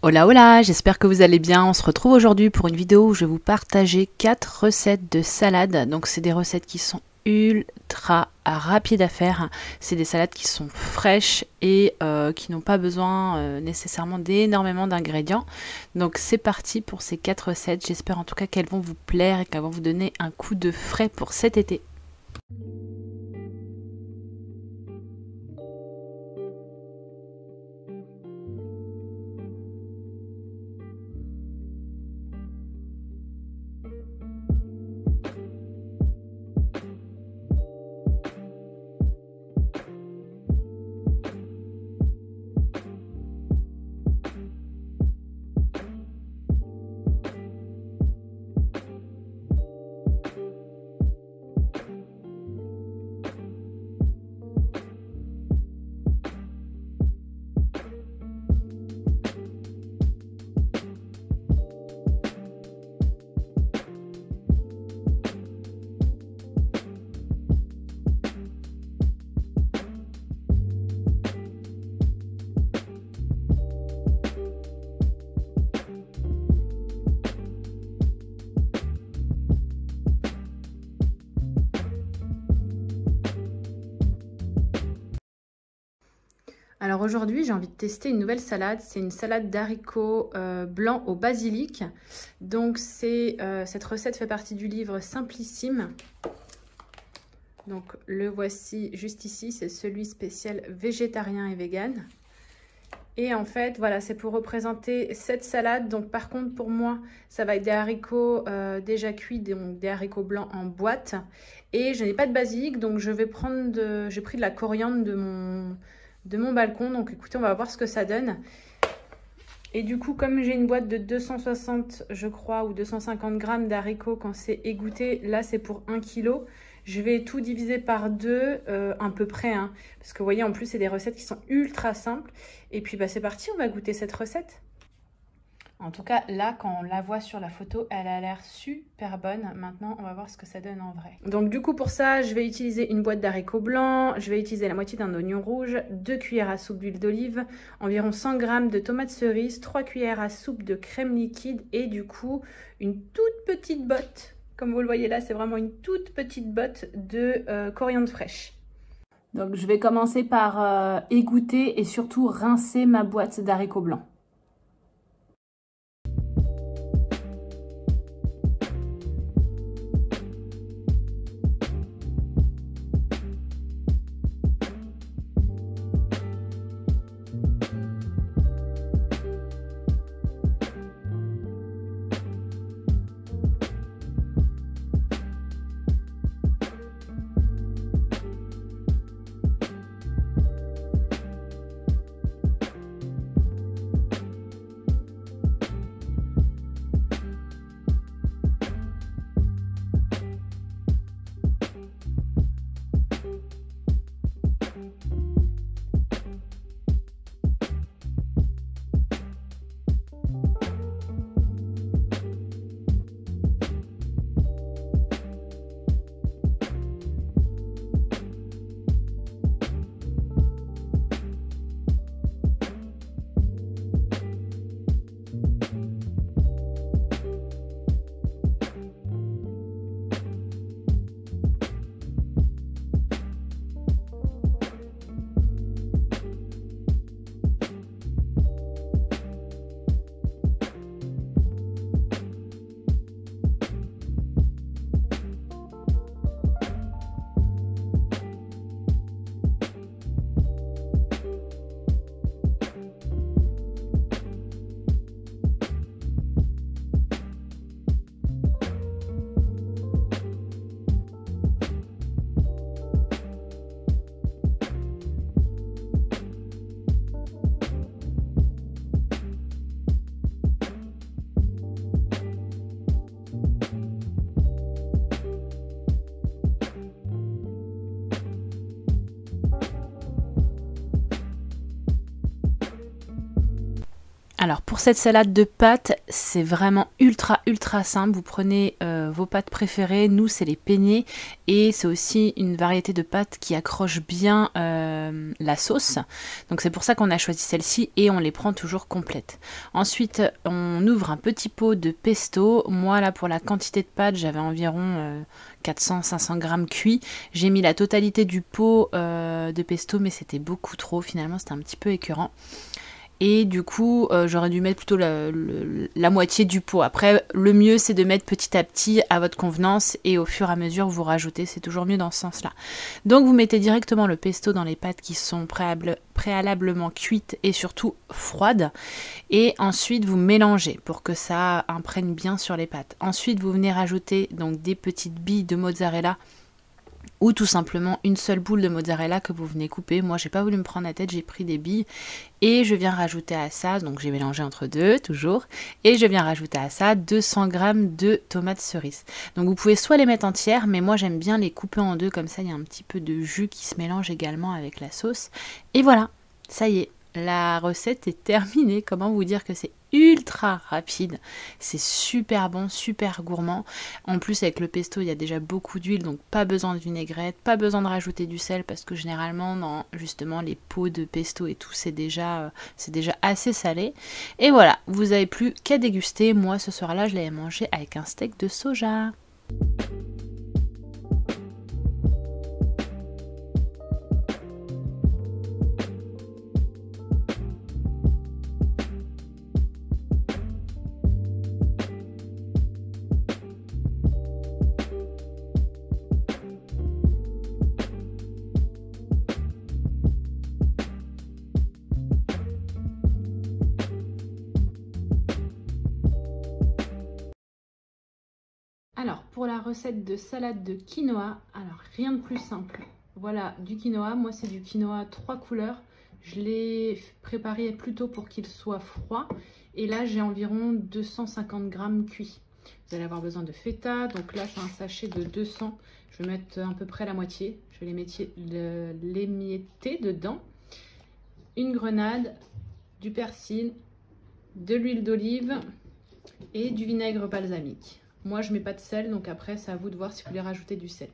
Hola hola, j'espère que vous allez bien. On se retrouve aujourd'hui pour une vidéo où je vais vous partager 4 recettes de salade. Donc c'est des recettes qui sont ultra rapides à faire. C'est des salades qui sont fraîches et qui n'ont pas besoin nécessairement d'énormément d'ingrédients. Donc c'est parti pour ces 4 recettes. J'espère en tout cas qu'elles vont vous plaire et qu'elles vont vous donner un coup de frais pour cet été. Alors aujourd'hui, j'ai envie de tester une nouvelle salade. C'est une salade d'haricots blancs au basilic. Donc cette recette fait partie du livre Simplissime. Donc le voici juste ici, c'est celui spécial végétarien et vegan. Et en fait, voilà, c'est pour représenter cette salade. Donc par contre, pour moi, ça va être des haricots déjà cuits, donc des haricots blancs en boîte. Et je n'ai pas de basilic, donc j'ai pris de la coriandre de mon balcon. Donc écoutez, on va voir ce que ça donne. Et du coup, comme j'ai une boîte de 260, je crois, ou 250 grammes d'haricots quand c'est égoutté, là c'est pour 1 kg. Je vais tout diviser par deux, à peu près, hein, parce que vous voyez, en plus, c'est des recettes qui sont ultra simples. Et puis, bah, c'est parti, on va goûter cette recette. En tout cas, là, quand on la voit sur la photo, elle a l'air super bonne. Maintenant, on va voir ce que ça donne en vrai. Donc, du coup, pour ça, je vais utiliser une boîte d'haricots blancs. Je vais utiliser la moitié d'un oignon rouge, 2 cuillères à soupe d'huile d'olive, environ 100 g de tomates cerises, 3 cuillères à soupe de crème liquide et du coup, une toute petite botte. Comme vous le voyez là, c'est vraiment une toute petite botte de coriandre fraîche. Donc, je vais commencer par égoutter et surtout rincer ma boîte d'haricots blancs. Alors pour cette salade de pâtes, c'est vraiment ultra simple. Vous prenez vos pâtes préférées, nous c'est les peignets et c'est aussi une variété de pâtes qui accroche bien la sauce. Donc c'est pour ça qu'on a choisi celle-ci et on les prend toujours complètes. Ensuite on ouvre un petit pot de pesto. Moi là pour la quantité de pâtes j'avais environ 400-500 grammes cuits. J'ai mis la totalité du pot de pesto mais c'était beaucoup trop finalement, c'était un petit peu écœurant. Et du coup, j'aurais dû mettre plutôt la moitié du pot. Après, le mieux, c'est de mettre petit à petit à votre convenance et au fur et à mesure, vous rajoutez. C'est toujours mieux dans ce sens-là. Donc, vous mettez directement le pesto dans les pâtes qui sont préalablement cuites et surtout froides. Et ensuite, vous mélangez pour que ça imprègne bien sur les pâtes. Ensuite, vous venez rajouter donc des petites billes de mozzarella ou tout simplement une seule boule de mozzarella que vous venez couper. Moi, j'ai pas voulu me prendre la tête, j'ai pris des billes et je viens rajouter à ça, donc j'ai mélangé entre deux toujours, et je viens rajouter à ça 200 g de tomates cerises. Donc vous pouvez soit les mettre entières, mais moi j'aime bien les couper en deux, comme ça il y a un petit peu de jus qui se mélange également avec la sauce. Et voilà, ça y est, la recette est terminée. Comment vous dire que c'est ultra rapide, c'est super bon, super gourmand. En plus avec le pesto il y a déjà beaucoup d'huile, donc pas besoin de vinaigrette, pas besoin de rajouter du sel parce que généralement dans justement les pots de pesto et tout c'est déjà assez salé. Et voilà, vous n'avez plus qu'à déguster. Moi ce soir là je l'avais mangé avec un steak de soja. Alors, pour la recette de salade de quinoa, alors rien de plus simple. Voilà, du quinoa. Moi, c'est du quinoa 3 couleurs. Je l'ai préparé plutôt pour qu'il soit froid. Et là, j'ai environ 250 grammes cuits. Vous allez avoir besoin de feta. Donc là, c'est un sachet de 200. Je vais mettre à peu près la moitié. Je vais l'émietter dedans. Une grenade, du persil, de l'huile d'olive et du vinaigre balsamique. Moi, je mets pas de sel, donc après, c'est à vous de voir si vous voulez rajouter du sel.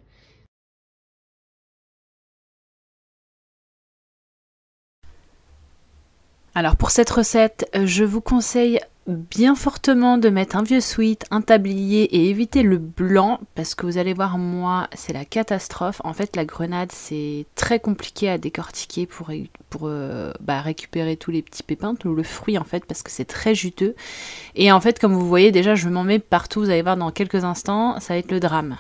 Alors pour cette recette, je vous conseille bien fortement de mettre un vieux sweat, un tablier et éviter le blanc parce que vous allez voir, moi, c'est la catastrophe. En fait, la grenade, c'est très compliqué à décortiquer pour récupérer tous les petits pépins, tout le fruit en fait, parce que c'est très juteux. Et en fait, comme vous voyez, déjà, je m'en mets partout. Vous allez voir dans quelques instants, ça va être le drame.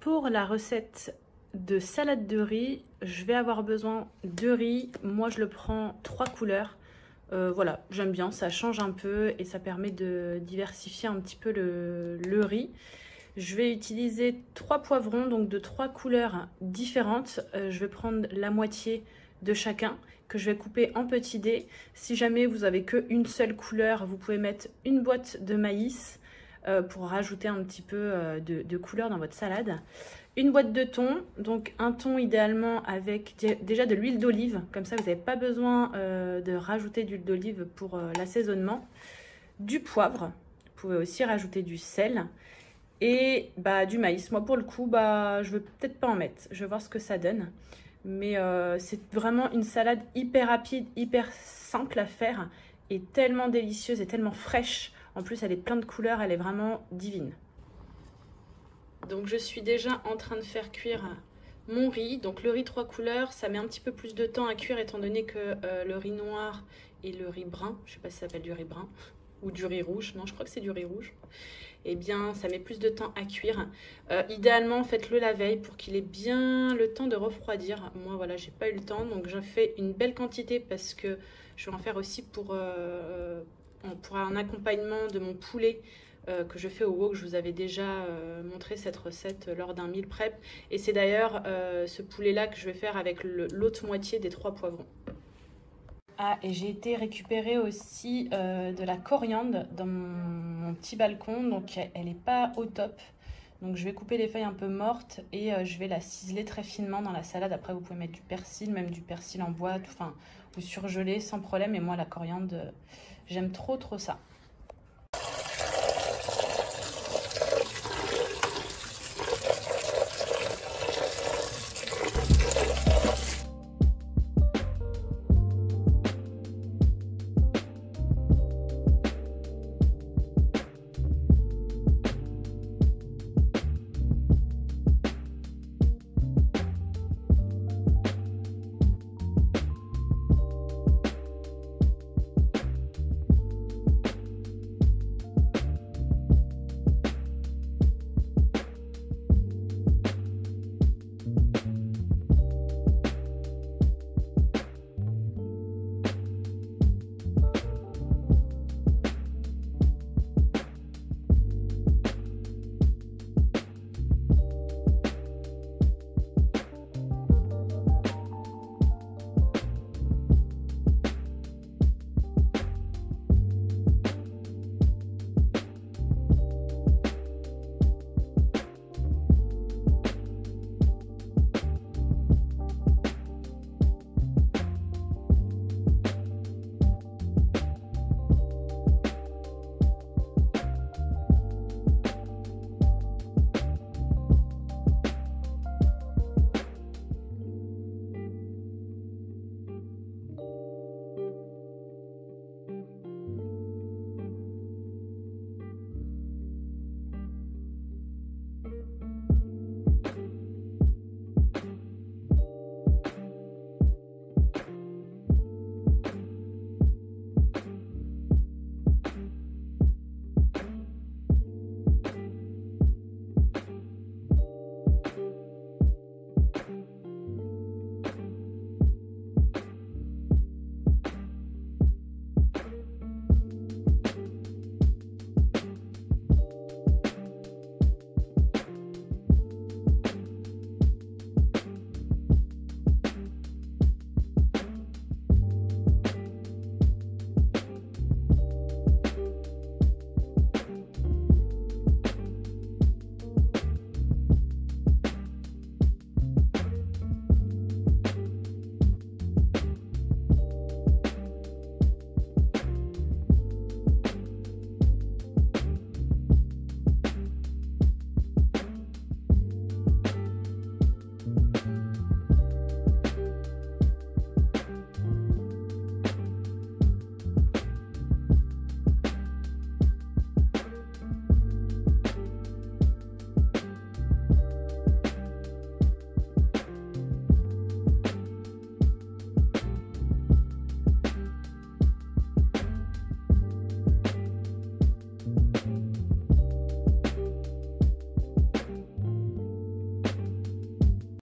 Pour la recette de salade de riz, je vais avoir besoin de riz. Moi, je le prends 3 couleurs. Voilà, j'aime bien, ça change un peu et ça permet de diversifier un petit peu le riz. Je vais utiliser 3 poivrons, donc de 3 couleurs différentes. Je vais prendre la moitié de chacun, que je vais couper en petits dés. Si jamais vous avez qu'une seule couleur, vous pouvez mettre une boîte de maïs pour rajouter un petit peu de couleur dans votre salade. Une boîte de thon, donc un thon idéalement avec déjà de l'huile d'olive, comme ça vous n'avez pas besoin de rajouter d'huile d'olive pour l'assaisonnement. Du poivre, vous pouvez aussi rajouter du sel et du maïs. Moi pour le coup, je ne veux peut-être pas en mettre, je vais voir ce que ça donne. Mais c'est vraiment une salade hyper rapide, hyper simple à faire et tellement délicieuse et tellement fraîche. En plus, elle est pleine de couleurs, elle est vraiment divine. Donc je suis déjà en train de faire cuire mon riz. Donc le riz 3 couleurs, ça met un petit peu plus de temps à cuire étant donné que le riz noir et le riz brun, je ne sais pas si ça s'appelle du riz brun ou du riz rouge, non je crois que c'est du riz rouge. Eh bien ça met plus de temps à cuire. Idéalement faites-le la veille pour qu'il ait bien le temps de refroidir. Moi voilà, j'ai pas eu le temps, donc je fais une belle quantité parce que je vais en faire aussi pour un accompagnement de mon poulet que je fais au wok. Je vous avais déjà montré cette recette lors d'un meal prep. Et c'est d'ailleurs ce poulet-là que je vais faire avec l'autre moitié des 3 poivrons. Ah, et j'ai été récupérer aussi de la coriandre dans mon petit balcon. Donc elle n'est pas au top. Donc je vais couper les feuilles un peu mortes et je vais la ciseler très finement dans la salade. Après vous pouvez mettre du persil, même du persil en boîte, enfin, ou surgelé sans problème. Et moi la coriandre, j'aime trop ça.